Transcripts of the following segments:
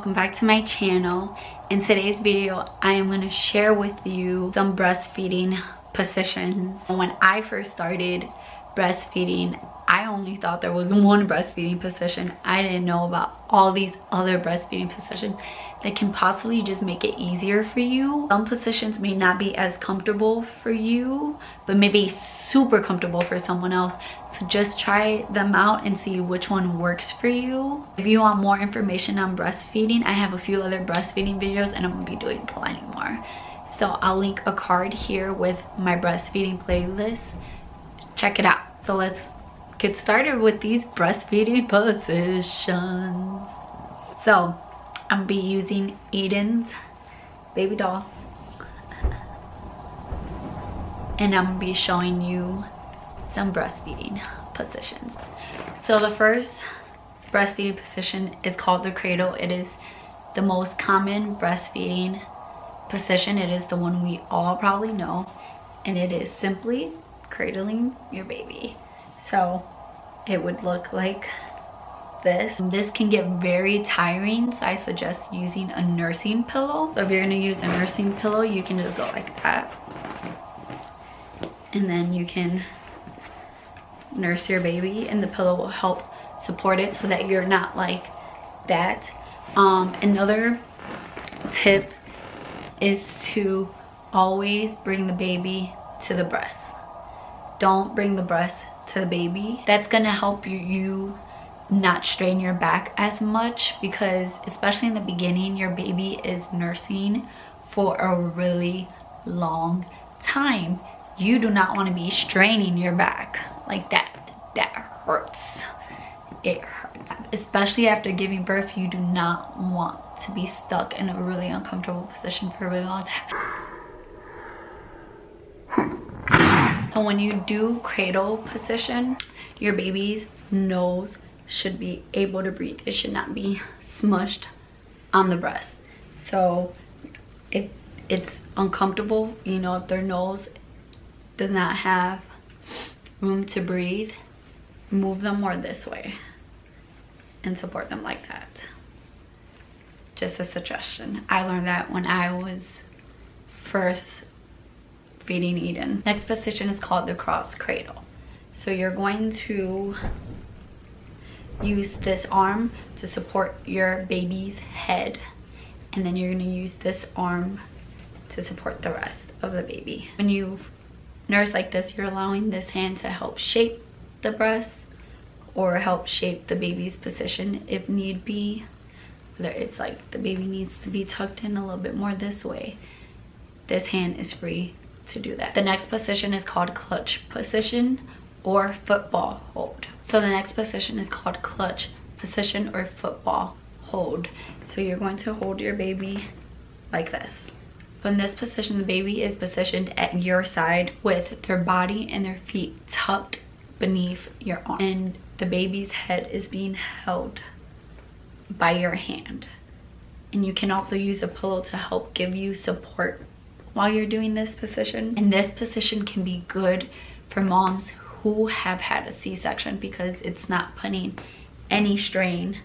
welcome back to my channel. In today's video I am going to share with you some breastfeeding positions. When I first started breastfeeding, I only thought there was one breastfeeding position. I didn't know about all these other breastfeeding positions that can possibly just make it easier for you. Some positions may not be as comfortable for you, but maybe super comfortable for someone else. So just try them out and see which one works for you. If you want more information on breastfeeding, I have a few other breastfeeding videos and I'm gonna be doing plenty more. So I'll link a card here with my breastfeeding playlist. Check it out. So let's get started with these breastfeeding positions. So I'm gonna be using Eden's baby doll, and I'm gonna be showing you some breastfeeding positions. So the first breastfeeding position is called the cradle. It is the most common breastfeeding position. It is the one we all probably know, and it is simply cradling your baby. So it would look like this. This can get very tiring, so I suggest using a nursing pillow. So if you're gonna use a nursing pillow, you can just go like that, and then you can nurse your baby and the pillow will help support it so that you're not like that. Another tip is to always bring the baby to the breast. Don't bring the breast to the baby. That's gonna help you not strain your back as much, because especially in the beginning your baby is nursing for a really long time. You do not want to be straining your back like that. That hurts. It hurts, especially after giving birth. You do not want to be stuck in a really uncomfortable position for a really long time. So when you do cradle position, your baby's nose should be able to breathe. It should not be smushed on the breast. So if it's uncomfortable, you know, if their nose does not have room to breathe, move them more this way and support them like that. Just a suggestion. I learned that when I was first feeding Eden. Next position is called the cross cradle. So you're going to use this arm to support your baby's head, and then you're going to use this arm to support the rest of the baby. When you nurse like this, you're allowing this hand to help shape the breast or help shape the baby's position if need be. Whether it's like the baby needs to be tucked in a little bit more this way, this hand is free to do that. The next position is called clutch position or football hold. So the next position is called clutch position or football hold. So you're going to hold your baby like this. So in this position, the baby is positioned at your side with their body and their feet tucked beneath your arm, and the baby's head is being held by your hand. And you can also use a pillow to help give you support while you're doing this position. And this position can be good for moms who have had a C-section, because it's not putting any strain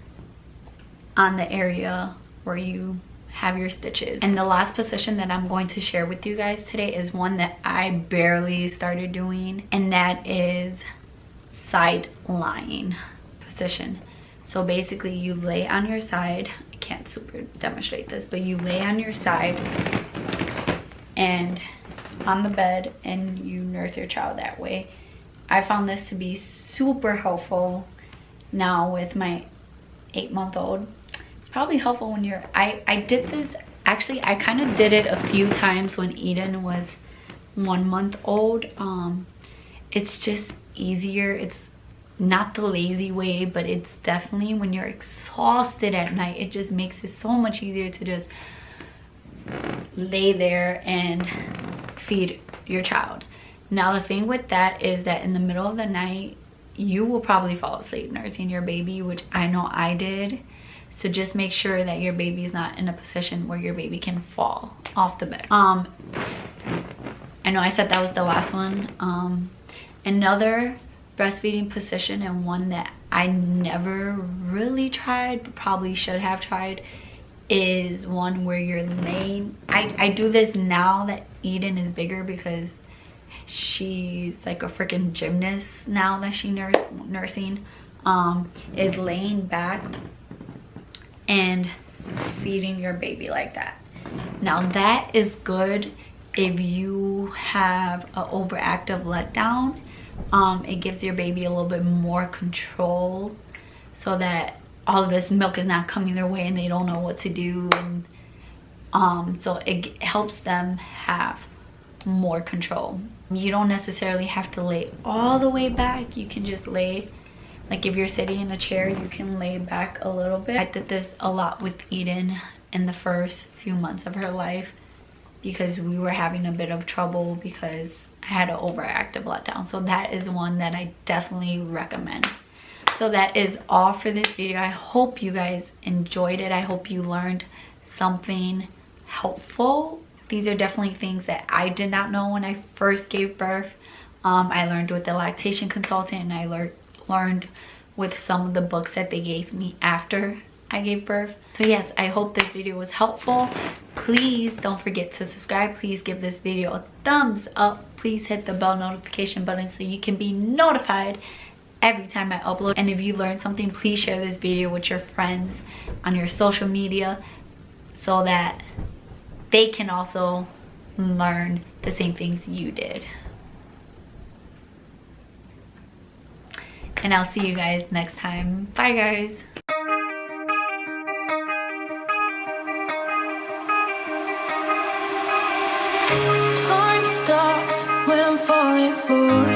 on the area where you have your stitches. And the last position that I'm going to share with you guys today is one that I barely started doing, and that is side lying position. So basically you lay on your side. I can't super demonstrate this, but you lay on your side and on the bed, and you nurse your child that way. I found this to be super helpful now with my 8-month-old. It's probably helpful when you're, I did this, actually I kind of did it a few times when Eden was 1 month old. It's just easier. It's not the lazy way, but it's definitely when you're exhausted at night, it just makes it so much easier to just lay there and feed your child. Now the thing with that is that in the middle of the night, you will probably fall asleep nursing your baby, which I know I did. So just make sure that your baby's not in a position where your baby can fall off the bed. I know I said that was the last one. Another breastfeeding position, and one that I never really tried but probably should have tried, is one where you're laying. I do this now that Eden is bigger because she's like a freaking gymnast now that she's nursing. Is laying back and feeding your baby like that. Now that is good if you have an overactive letdown. It gives your baby a little bit more control so that all of this milk is not coming their way and they don't know what to do. And so it helps them have more control. You don't necessarily have to lay all the way back. You can just lay, like if you're sitting in a chair, you can lay back a little bit. I did this a lot with Eden in the first few months of her life because we were having a bit of trouble because I had an overactive letdown. So that is one that I definitely recommend. So that is all for this video. I hope you guys enjoyed it. I hope you learned something helpful. These are definitely things that I did not know when I first gave birth. I learned with the lactation consultant, and I learned with some of the books that they gave me after I gave birth. So yes, I hope this video was helpful. Please don't forget to subscribe. Please give this video a thumbs up. Please hit the bell notification button so you can be notified every time I upload. And if you learned something, please share this video with your friends on your social media so that they can also learn the same things you did. And I'll see you guys next time. Bye guys. Time stops when I'm falling for